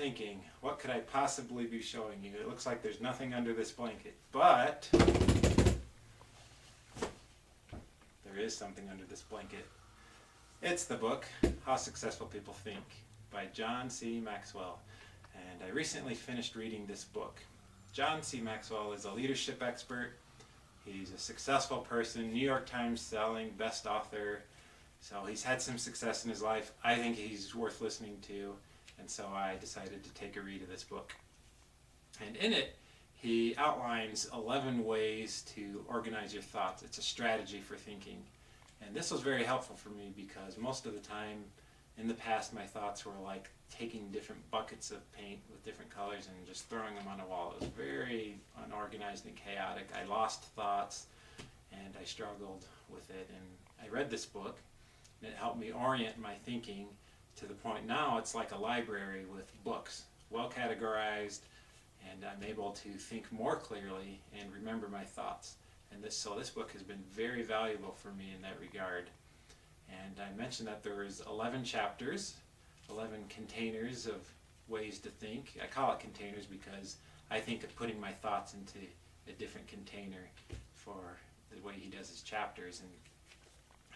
thinking, what could I possibly be showing you? It looks like there's nothing under this blanket, but there is something under this blanket. It's the book, How Successful People Think, by John C. Maxwell. And I recently finished reading this book. John C. Maxwell is a leadership expert. He's a successful person, New York Times selling, best author. So he's had some success in his life. I think he's worth listening to. And so I decided to take a read of this book. And in it, he outlines 11 ways to organize your thoughts. It's a strategy for thinking. And this was very helpful for me because most of the time in the past my thoughts were like taking different buckets of paint with different colors and just throwing them on a wall. It was very unorganized and chaotic. I lost thoughts and I struggled with it. And I read this book and it helped me orient my thinking to the point now it's like a library with books, well categorized, and I'm able to think more clearly and remember my thoughts. And this book has been very valuable for me in that regard. And I mentioned that there was 11 chapters, 11 containers of ways to think. I call it containers because I think of putting my thoughts into a different container for the way he does his chapters. And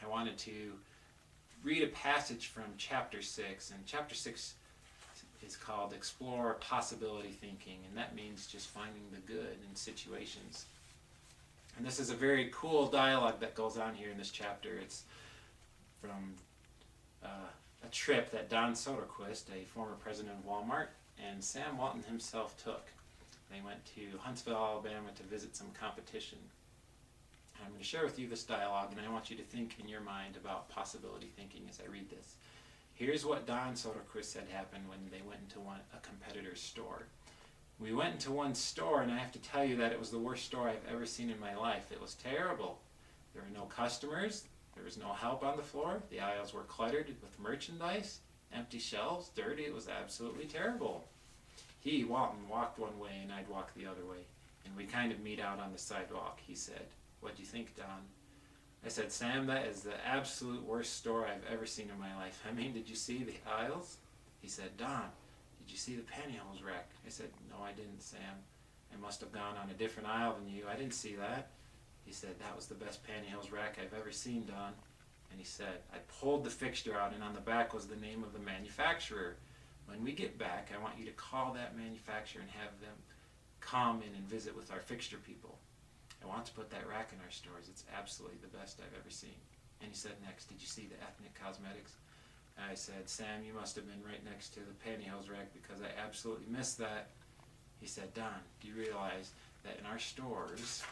I wanted to read a passage from chapter 6, and chapter 6 is called Explore Possibility Thinking, and that means just finding the good in situations. And this is a very cool dialogue that goes on here in this chapter. It's from a trip that Don Soderquist, a former president of Walmart, and Sam Walton himself took. They went to Huntsville, Alabama to visit some competition. I'm going to share with you this dialogue, and I want you to think in your mind about possibility thinking as I read this. Here's what Don Soderquist said happened when they went into a competitor's store. We went into one store, and I have to tell you that it was the worst store I've ever seen in my life. It was terrible. There were no customers. There was no help on the floor. The aisles were cluttered with merchandise, empty shelves, dirty. It was absolutely terrible. He, Walton, walked one way, and I'd walk the other way, and we kind of meet out on the sidewalk. He said, "What do you think, Don?" I said, "Sam, that is the absolute worst store I've ever seen in my life. I mean, did you see the aisles?" He said, "Don, did you see the pantyhose rack?" I said, "No, I didn't, Sam. I must have gone on a different aisle than you. I didn't see that." He said, "That was the best pantyhose rack I've ever seen, Don." And he said, "I pulled the fixture out, and on the back was the name of the manufacturer. When we get back, I want you to call that manufacturer and have them come in and visit with our fixture people. I want to put that rack in our stores. It's absolutely the best I've ever seen." And he said next, "Did you see the ethnic cosmetics?" I said, "Sam, you must have been right next to the pantyhose rack because I absolutely missed that." He said, "Don, do you realize that in our stores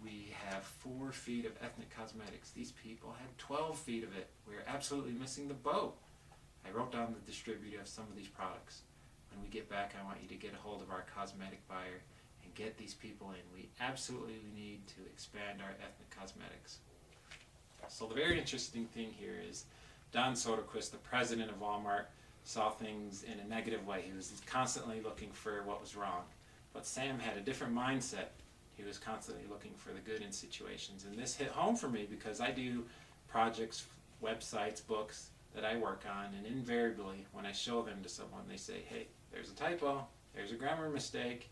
we have 4 feet of ethnic cosmetics? These people had 12 feet of it. We're absolutely missing the boat. I wrote down the distributor of some of these products. When we get back, I want you to get a hold of our cosmetic buyer and get these people in. We absolutely need to expand our ethnic cosmetics." So the very interesting thing here is Don Soderquist, the president of Walmart, saw things in a negative way. He was constantly looking for what was wrong. But Sam had a different mindset. He was constantly looking for the good in situations. And this hit home for me because I do projects, websites, books that I work on, and invariably when I show them to someone, they say, "Hey, there's a typo, there's a grammar mistake,"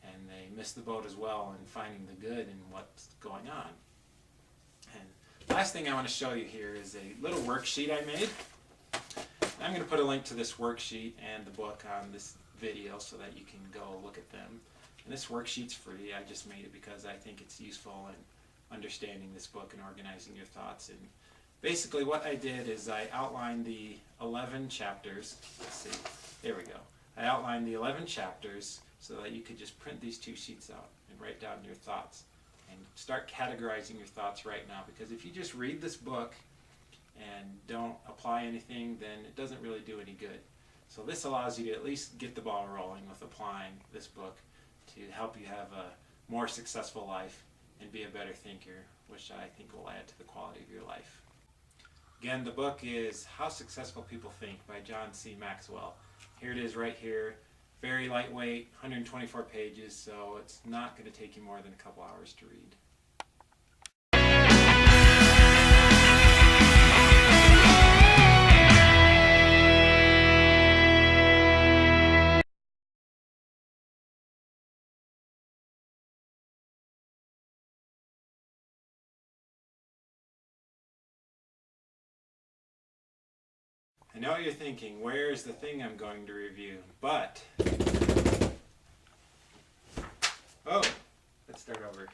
and they miss the boat as well in finding the good in what's going on. And last thing I want to show you here is a little worksheet I made. I'm going to put a link to this worksheet and the book on this video so that you can go look at them. And this worksheet's free. I just made it because I think it's useful in understanding this book and organizing your thoughts. And basically what I did is I outlined the 11 chapters. Let's see, there we go. I outlined the 11 chapters so that you could just print these 2 sheets out and write down your thoughts and start categorizing your thoughts right now, because if you just read this book and don't apply anything, then it doesn't really do any good. So this allows you to at least get the ball rolling with applying this book to help you have a more successful life and be a better thinker, which I think will add to the quality of your life. Again, the book is How Successful People Think by John C. Maxwell. Here it is right here. Very lightweight, 124 pages, so it's not going to take you more than a couple hours to read. know you're thinking, where's the thing I'm going to review? But, oh, let's start over.